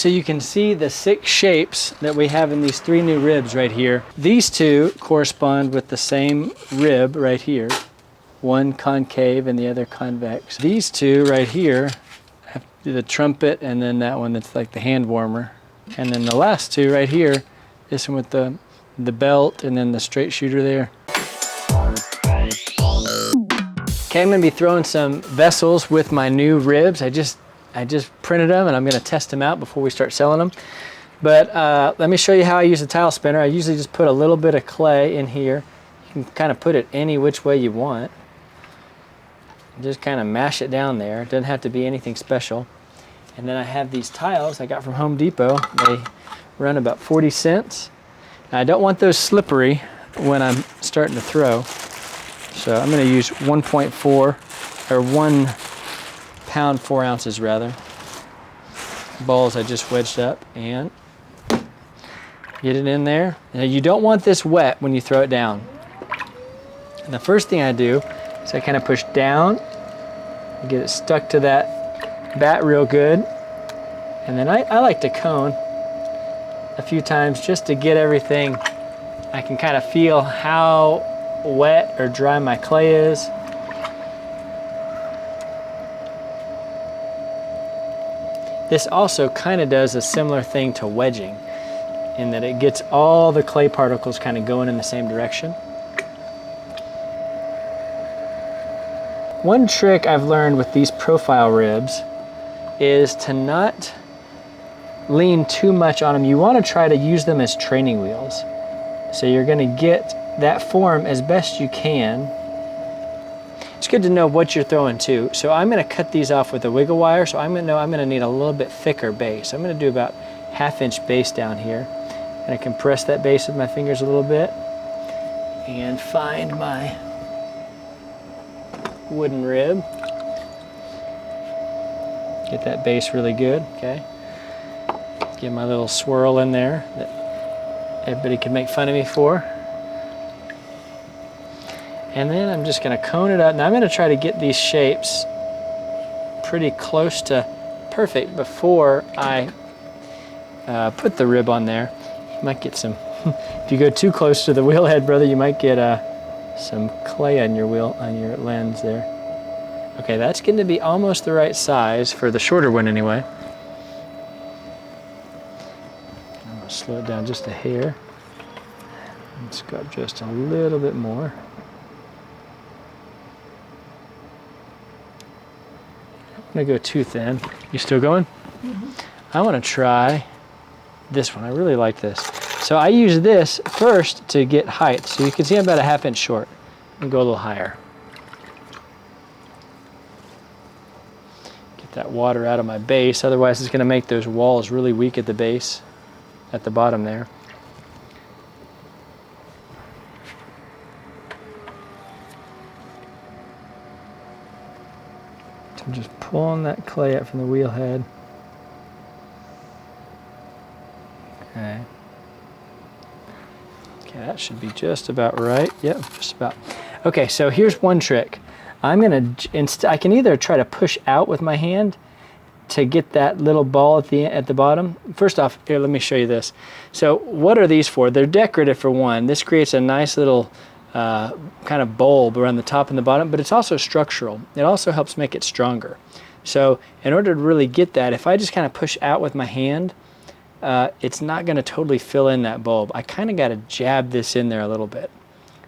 So you can see the 6 shapes that we have in these 3 new ribs right here. These 2 correspond with the same rib right here. One concave and the other convex. These 2 right here have the trumpet, and then that one that's like the hand warmer. And then the last 2 right here, this one with the belt and then the straight shooter there. Okay, I'm gonna be throwing some vessels with my new ribs. I just printed them and I'm gonna test them out before we start selling them. But let me show you how I use a tile spinner. I usually just put a little bit of clay in here. You can kind of put it any which way you want. Just kind of mash it down there. It doesn't have to be anything special. And then I have these tiles I got from Home Depot. They run about 40 cents. Now, I don't want those slippery when I'm starting to throw. So I'm going to use 1.4 or 1 pound 4 ounces rather. Balls I just wedged up and get it in there. Now you don't want this wet when you throw it down. And the first thing I do is I kind of push down, get it stuck to that bat real good. And then I like to cone a few times just to get everything. I can kind of feel how wet or dry my clay is. This also kind of does a similar thing to wedging in that it gets all the clay particles kind of going in the same direction. One trick I've learned with these profile ribs is to not lean too much on them. You want to try to use them as training wheels. So you're going to get that form as best you can. It's good to know what you're throwing too. So I'm going to cut these off with a wiggle wire, so I'm going to know I'm going to need a little bit thicker base. I'm going to do about 1/2 inch base down here. And I compress that base with my fingers a little bit and find my wooden rib. Get that base really good, okay? Get my little swirl in there that everybody can make fun of me for. And then I'm just gonna cone it up. Now I'm gonna try to get these shapes pretty close to perfect before I put the rib on there. You might get some, if you go too close to the wheel head, brother, you might get some clay on your wheel, on your lens there. Okay, that's going to be almost the right size for the shorter one anyway. I'm going to slow it down just a hair. Let's go up just a little bit more. I'm going to go too thin. You still going? Mm-hmm. I want to try this one. I really like this. So I use this first to get height. So you can see I'm about 1/2 inch short. And go a little higher. Get that water out of my base, otherwise it's going to make those walls really weak at the base, at the bottom there. So I'm just pulling that clay up from the wheel head. Okay. Okay, that should be just about right. Yep, just about. Okay, so here's one trick. I'm gonna, I can either try to push out with my hand to get that little ball at the bottom. First off, here, let me show you this. So what are these for? They're decorative for one. This creates a nice little kind of bulb around the top and the bottom, but it's also structural. It also helps make it stronger. So in order to really get that, if I just kind of push out with my hand, it's not going to totally fill in that bulb. I kind of got to jab this in there a little bit.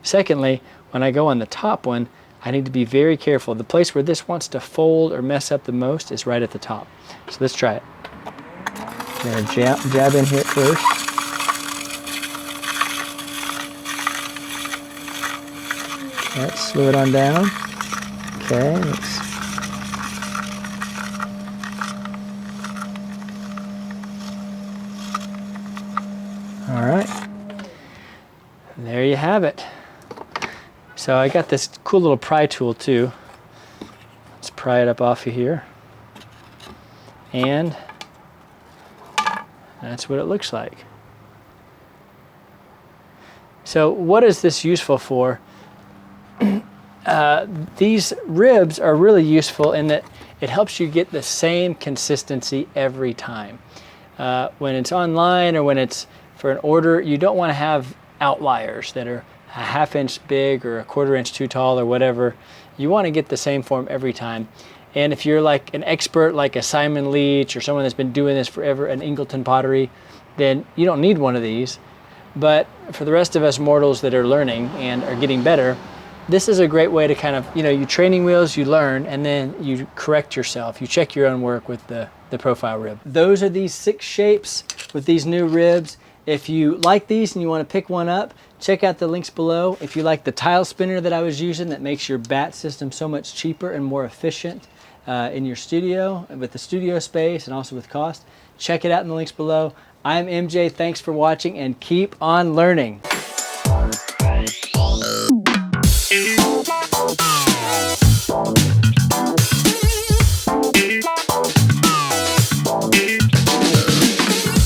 Secondly, when I go on the top one, I need to be very careful. The place where this wants to fold or mess up the most is right at the top. So let's try it. I'm going to jab in here first. Let's slow it on down. Okay, let's all right, and there you have it. So I got this cool little pry tool too. Let's pry it up off of here. And that's what it looks like. So what is this useful for? These ribs are really useful in that it helps you get the same consistency every time. when it's online or when it's for an order, you don't want to have outliers that are a ½ inch big or a ¼ inch too tall or whatever. You want to get the same form every time. And if you're like an expert like a Simon Leach or someone that's been doing this forever, an Ingleton Pottery, then you don't need one of these. But for the rest of us mortals that are learning and are getting better, this is a great way to kind of, you training wheels, you learn, and then you correct yourself. You check your own work with the profile rib. Those are these 6 shapes with these new ribs. If you like these and you want to pick one up, check out the links below. If you like the tile spinner that I was using that makes your bat system so much cheaper and more efficient in your studio, with the studio space and also with cost, check it out in the links below. I'm MJ, thanks for watching, and keep on learning.